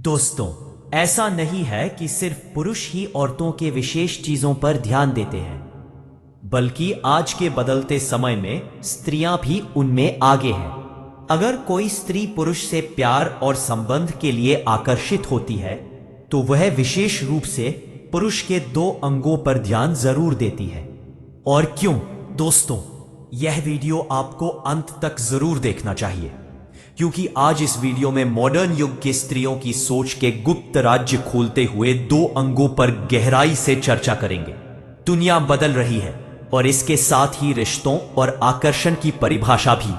दोस्तों, ऐसा नहीं है कि सिर्फ पुरुष ही औरतों के विशेष चीजों पर ध्यान देते हैं, बल्कि आज के बदलते समय में स्त्रियां भी उनमें आगे हैं। अगर कोई स्त्री पुरुष से प्यार और संबंध के लिए आकर्षित होती है, तो वह विशेष रूप से पुरुष के 2 अंगों पर ध्यान जरूर देती है। और क्यों? दोस्तों, यह वीडियो आपको अंत तक जरूर देखना चाहिए, क्योंकि आज इस वीडियो में मॉडर्न युग के स्त्रियों की सोच के गुप्त राज्य खोलते हुए 2 अंगों पर गहराई से चर्चा करेंगे। दुनिया बदल रही है और इसके साथ ही रिश्तों और आकर्षण की परिभाषा भी।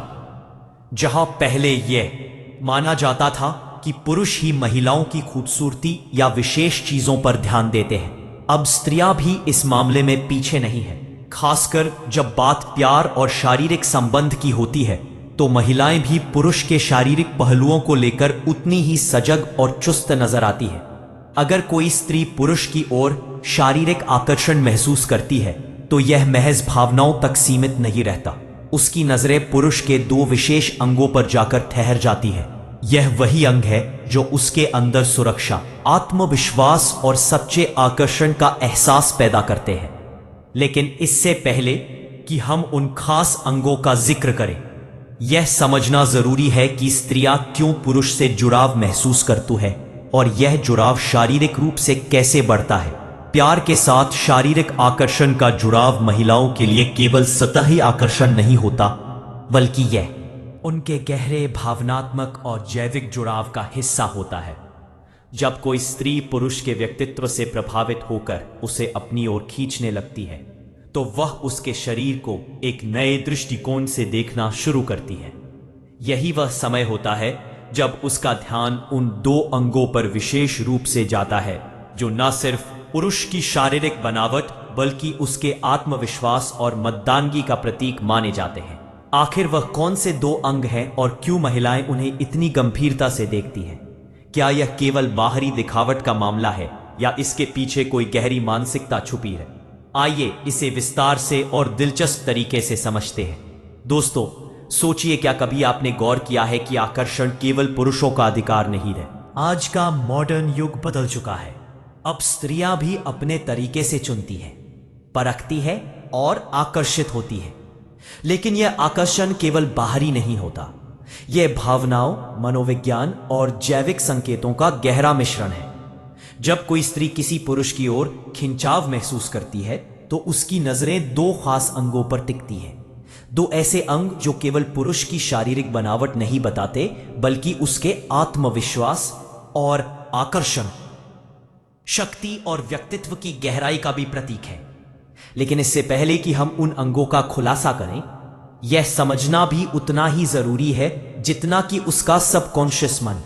जहां पहले यह माना जाता था कि पुरुष ही महिलाओं की खूबसूरती या विशेष चीजों पर ध्यान देते हैं, अब स्त्रियां भी इस मामले में पीछे नहीं है। खासकर जब बात प्यार और शारीरिक संबंध की होती है, तो महिलाएं भी पुरुष के शारीरिक पहलुओं को लेकर उतनी ही सजग और चुस्त नजर आती है। अगर कोई स्त्री पुरुष की ओर शारीरिक आकर्षण महसूस करती है, तो यह महज भावनाओं तक सीमित नहीं रहता। उसकी नजरें पुरुष के 2 विशेष अंगों पर जाकर ठहर जाती है। यह वही अंग है जो उसके अंदर सुरक्षा, आत्मविश्वास और सच्चे आकर्षण का एहसास पैदा करते हैं। लेकिन इससे पहले कि हम उन खास अंगों का जिक्र करें, यह समझना जरूरी है कि स्त्रियां क्यों पुरुष से जुड़ाव महसूस करती है और यह जुड़ाव शारीरिक रूप से कैसे बढ़ता है। प्यार के साथ शारीरिक आकर्षण का जुड़ाव महिलाओं के लिए केवल सतही आकर्षण नहीं होता, बल्कि यह उनके गहरे भावनात्मक और जैविक जुड़ाव का हिस्सा होता है। जब कोई स्त्री पुरुष के व्यक्तित्व से प्रभावित होकर उसे अपनी ओर खींचने लगती है, तो वह उसके शरीर को एक नए दृष्टिकोण से देखना शुरू करती है। यही वह समय होता है जब उसका ध्यान उन 2 अंगों पर विशेष रूप से जाता है, जो न सिर्फ पुरुष की शारीरिक बनावट बल्कि उसके आत्मविश्वास और मर्दानगी का प्रतीक माने जाते हैं। आखिर वह कौन से 2 अंग हैं और क्यों महिलाएं उन्हें इतनी गंभीरता से देखती हैं? क्या यह केवल बाहरी दिखावट का मामला है या इसके पीछे कोई गहरी मानसिकता छुपी है? आइए इसे विस्तार से और दिलचस्प तरीके से समझते हैं। दोस्तों, सोचिए, क्या कभी आपने गौर किया है कि आकर्षण केवल पुरुषों का अधिकार नहीं है? आज का मॉडर्न युग बदल चुका है। अब स्त्रियां भी अपने तरीके से चुनती हैं, परखती है और आकर्षित होती है। लेकिन यह आकर्षण केवल बाहरी नहीं होता, यह भावनाओं, मनोविज्ञान और जैविक संकेतों का गहरा मिश्रण है। जब कोई स्त्री किसी पुरुष की ओर खिंचाव महसूस करती है, तो उसकी नजरें 2 खास अंगों पर टिकती हैं। 2 ऐसे अंग जो केवल पुरुष की शारीरिक बनावट नहीं बताते, बल्कि उसके आत्मविश्वास और आकर्षण, शक्ति और व्यक्तित्व की गहराई का भी प्रतीक है। लेकिन इससे पहले कि हम उन अंगों का खुलासा करें, यह समझना भी उतना ही जरूरी है जितना कि उसका सबकॉन्शियस मन।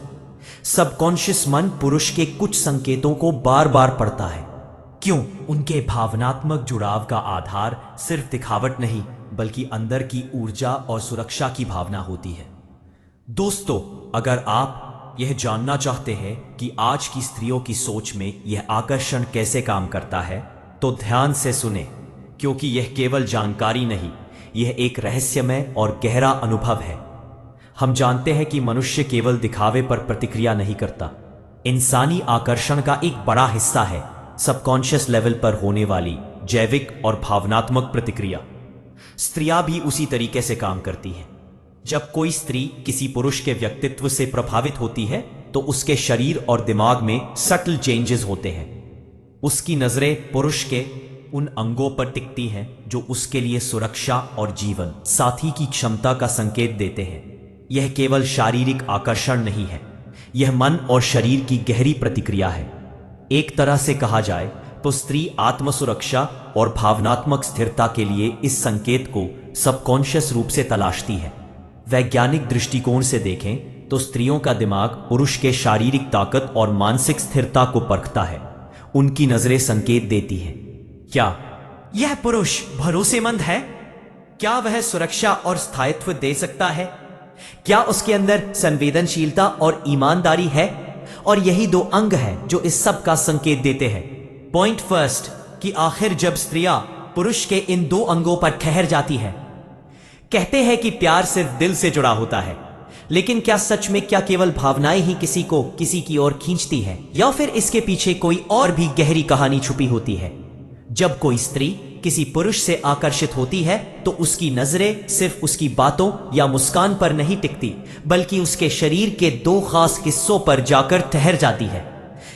सबकॉन्शियस मन पुरुष के कुछ संकेतों को बार बार पढ़ता है। क्यों? उनके भावनात्मक जुड़ाव का आधार सिर्फ दिखावट नहीं, बल्कि अंदर की ऊर्जा और सुरक्षा की भावना होती है। दोस्तों, अगर आप यह जानना चाहते हैं कि आज की स्त्रियों की सोच में यह आकर्षण कैसे काम करता है, तो ध्यान से सुने, क्योंकि यह केवल जानकारी नहीं, यह एक रहस्यमय और गहरा अनुभव है। हम जानते हैं कि मनुष्य केवल दिखावे पर प्रतिक्रिया नहीं करता। इंसानी आकर्षण का एक बड़ा हिस्सा है सबकॉन्शियस लेवल पर होने वाली जैविक और भावनात्मक प्रतिक्रिया। स्त्रियां भी उसी तरीके से काम करती हैं। जब कोई स्त्री किसी पुरुष के व्यक्तित्व से प्रभावित होती है, तो उसके शरीर और दिमाग में सटल चेंजेस होते हैं। उसकी नजरें पुरुष के उन अंगों पर टिकती हैं जो उसके लिए सुरक्षा और जीवन साथी की क्षमता का संकेत देते हैं। यह केवल शारीरिक आकर्षण नहीं है, यह मन और शरीर की गहरी प्रतिक्रिया है। एक तरह से कहा जाए तो स्त्री आत्मसुरक्षा और भावनात्मक स्थिरता के लिए इस संकेत को सबकॉन्शियस रूप से तलाशती है। वैज्ञानिक दृष्टिकोण से देखें तो स्त्रियों का दिमाग पुरुष के शारीरिक ताकत और मानसिक स्थिरता को परखता है। उनकी नजरें संकेत देती हैं, क्या यह पुरुष भरोसेमंद है? क्या वह सुरक्षा और स्थायित्व दे सकता है? क्या उसके अंदर संवेदनशीलता और ईमानदारी है? और यही 2 अंग हैं जो इस सब का संकेत देते हैं। पॉइंट फर्स्ट, कि आखिर जब स्त्रियां पुरुष के इन 2 अंगों पर ठहर जाती है, कहते हैं कि प्यार सिर्फ दिल से जुड़ा होता है, लेकिन क्या सच में क्या केवल भावनाएं ही किसी को किसी की ओर खींचती है, या फिर इसके पीछे कोई और भी गहरी कहानी छुपी होती है? जब कोई स्त्री किसी पुरुष से आकर्षित होती है तो उसकी नजरें सिर्फ उसकी बातों या मुस्कान पर नहीं टिकती, बल्कि उसके शरीर के दो खास हिस्सों पर जाकर ठहर जाती है।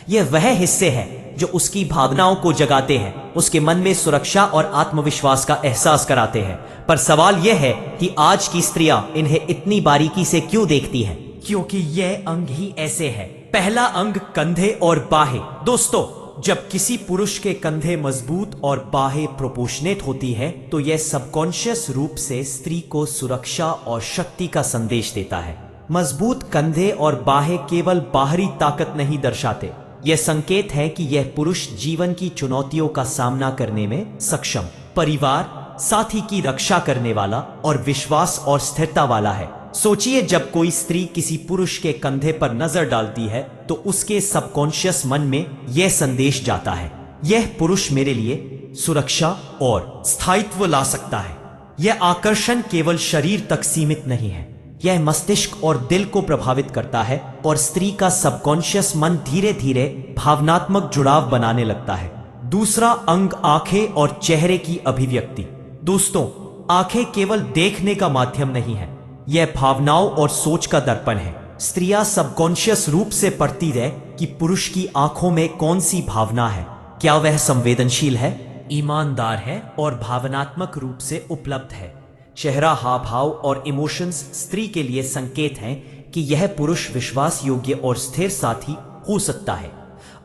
यह वह हिस्से हैं जो उसकी भावनाओं को जगाते हैं, उसके मन में सुरक्षा और आत्मविश्वास का एहसास कराते हैं। पर सवाल यह है कि आज की स्त्रियां इन्हें इतनी बारीकी से क्यों देखती हैं? क्योंकि यह अंग ही ऐसे है। पहला अंग, कंधे और बाहें। दोस्तों, जब किसी पुरुष के कंधे मजबूत और बाहें प्रोपोर्शनेट होती है तो यह सबकॉन्शियस रूप से स्त्री को सुरक्षा और शक्ति का संदेश देता है। मजबूत कंधे और बाहें केवल बाहरी ताकत नहीं दर्शाते, यह संकेत है कि यह पुरुष जीवन की चुनौतियों का सामना करने में सक्षम, परिवार, साथी की रक्षा करने वाला और विश्वास और स्थिरता वाला है। सोचिए, जब कोई स्त्री किसी पुरुष के कंधे पर नजर डालती है तो उसके सबकॉन्शियस मन में यह संदेश जाता है, यह पुरुष मेरे लिए सुरक्षा और स्थायित्व ला सकता है। यह आकर्षण केवल शरीर तक सीमित नहीं है, यह मस्तिष्क और दिल को प्रभावित करता है और स्त्री का सबकॉन्शियस मन धीरे धीरे भावनात्मक जुड़ाव बनाने लगता है। दूसरा अंग, आंखें और चेहरे की अभिव्यक्ति। दोस्तों, आंखें केवल देखने का माध्यम नहीं है, यह भावनाओं और सोच का दर्पण है। स्त्रियां सबकॉन्शियस रूप से पढ़ती है कि पुरुष की आंखों में कौन सी भावना है, क्या वह संवेदनशील है, ईमानदार है और भावनात्मक रूप से उपलब्ध है। चेहरा, हाव भाव और इमोशंस स्त्री के लिए संकेत हैं कि यह पुरुष विश्वास योग्य और स्थिर साथी हो सकता है।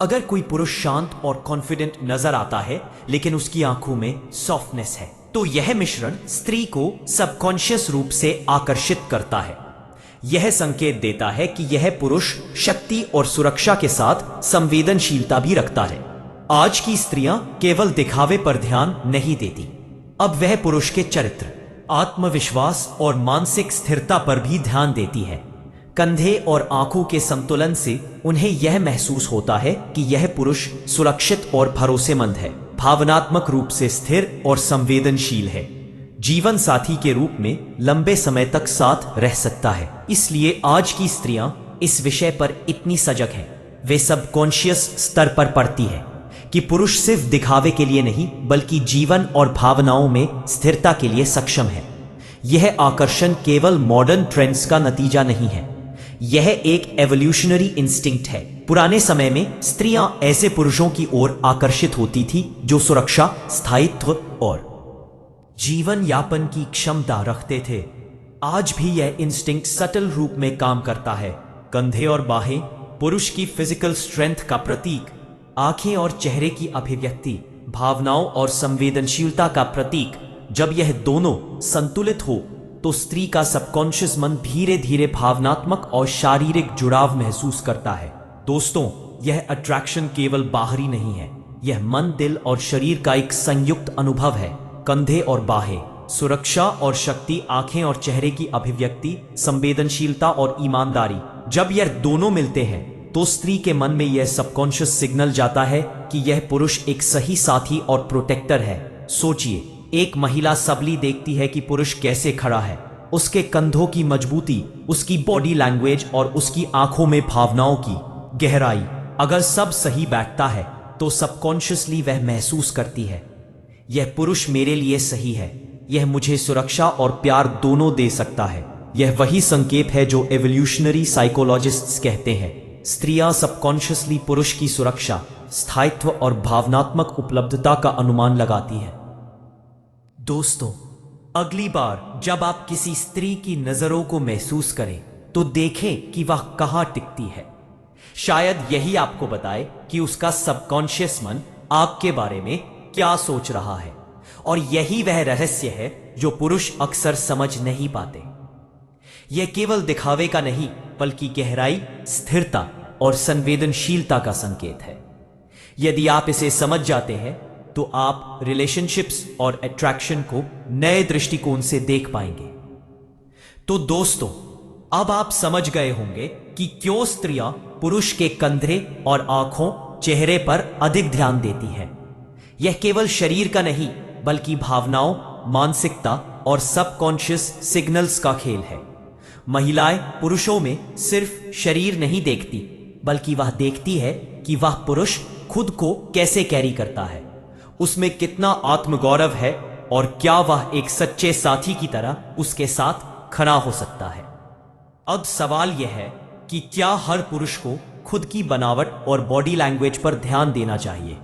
अगर कोई पुरुष शांत और कॉन्फिडेंट नजर आता है लेकिन उसकी आंखों में सॉफ्टनेस है, तो यह मिश्रण स्त्री को सबकॉन्शियस रूप से आकर्षित करता है। यह संकेत देता है कि यह पुरुष शक्ति और सुरक्षा के साथ संवेदनशीलता भी रखता है। आज की स्त्रियां केवल दिखावे पर ध्यान नहीं देती, अब वह पुरुष के चरित्र, आत्मविश्वास और मानसिक स्थिरता पर भी ध्यान देती है। कंधे और आंखों के संतुलन से उन्हें यह महसूस होता है कि यह पुरुष सुरक्षित और भरोसेमंद है, भावनात्मक रूप से स्थिर और संवेदनशील है, जीवन साथी के रूप में लंबे समय तक साथ रह सकता है। इसलिए आज की स्त्रियां इस विषय पर इतनी सजग हैं। वे सबकॉन्शियस स्तर पर पढ़ती है कि पुरुष सिर्फ दिखावे के लिए नहीं बल्कि जीवन और भावनाओं में स्थिरता के लिए सक्षम है। यह आकर्षण केवल मॉडर्न ट्रेंड्स का नतीजा नहीं है, यह एक एवोल्यूशनरी इंस्टिंक्ट है। पुराने समय में स्त्रियां ऐसे पुरुषों की ओर आकर्षित होती थी जो सुरक्षा, स्थायित्व और जीवन यापन की क्षमता रखते थे। आज भी यह इंस्टिंक्ट सटल रूप में काम करता है। कंधे और बाहें पुरुष की फिजिकल स्ट्रेंथ का प्रतीक, आंखें और चेहरे की अभिव्यक्ति भावनाओं और संवेदनशीलता का प्रतीक। जब यह दोनों संतुलित हो तो स्त्री का सबकॉन्शियस मन धीरे धीरे भावनात्मक और शारीरिक जुड़ाव महसूस करता है। दोस्तों, यह अट्रैक्शन केवल बाहरी नहीं है, यह मन, दिल और शरीर का एक संयुक्त अनुभव है। कंधे और बाहें, सुरक्षा और शक्ति, आंखें और चेहरे की अभिव्यक्ति, संवेदनशीलता और ईमानदारी। जब यह दोनों मिलते हैं तो स्त्री के मन में यह सबकॉन्शियस सिग्नल जाता है कि यह पुरुष एक सही साथी और प्रोटेक्टर है। सोचिए, एक महिला सबली देखती है कि पुरुष कैसे खड़ा है, उसके कंधों की मजबूती, उसकी बॉडी लैंग्वेज और उसकी आंखों में भावनाओं की गहराई। अगर सब सही बैठता है तो सबकॉन्शियसली वह महसूस करती है, यह पुरुष मेरे लिए सही है, यह मुझे सुरक्षा और प्यार दोनों दे सकता है। यह वही संकेत है जो एवोल्यूशनरी साइकोलॉजिस्ट्स कहते हैं। स्त्रियां सबकॉन्शियसली पुरुष की सुरक्षा, स्थायित्व और भावनात्मक उपलब्धता का अनुमान लगाती है। दोस्तों, अगली बार जब आप किसी स्त्री की नजरों को महसूस करें तो देखें कि वह कहां टिकती है। शायद यही आपको बताए कि उसका सबकॉन्शियस मन आपके बारे में क्या सोच रहा है, और यही वह रहस्य है जो पुरुष अक्सर समझ नहीं पाते। यह केवल दिखावे का नहीं बल्कि गहराई, स्थिरता और संवेदनशीलता का संकेत है। यदि आप इसे समझ जाते हैं तो आप रिलेशनशिप्स और अट्रैक्शन को नए दृष्टिकोण से देख पाएंगे। तो दोस्तों, अब आप समझ गए होंगे कि क्यों स्त्रियां पुरुष के कंधे और आंखों, चेहरे पर अधिक ध्यान देती हैं। यह केवल शरीर का नहीं बल्कि भावनाओं, मानसिकता और सबकॉन्शियस सिग्नल्स का खेल है। महिलाएं पुरुषों में सिर्फ शरीर नहीं देखती, बल्कि वह देखती है कि वह पुरुष खुद को कैसे कैरी करता है, उसमें कितना आत्मगौरव है और क्या वह एक सच्चे साथी की तरह उसके साथ खड़ा हो सकता है। अब सवाल यह है कि क्या हर पुरुष को खुद की बनावट और बॉडी लैंग्वेज पर ध्यान देना चाहिए?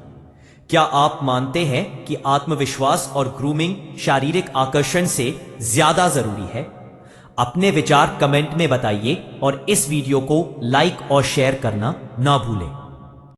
क्या आप मानते हैं कि आत्मविश्वास और ग्रूमिंग शारीरिक आकर्षण से ज्यादा जरूरी है? अपने विचार कमेंट में बताइए और इस वीडियो को लाइक और शेयर करना ना भूलें।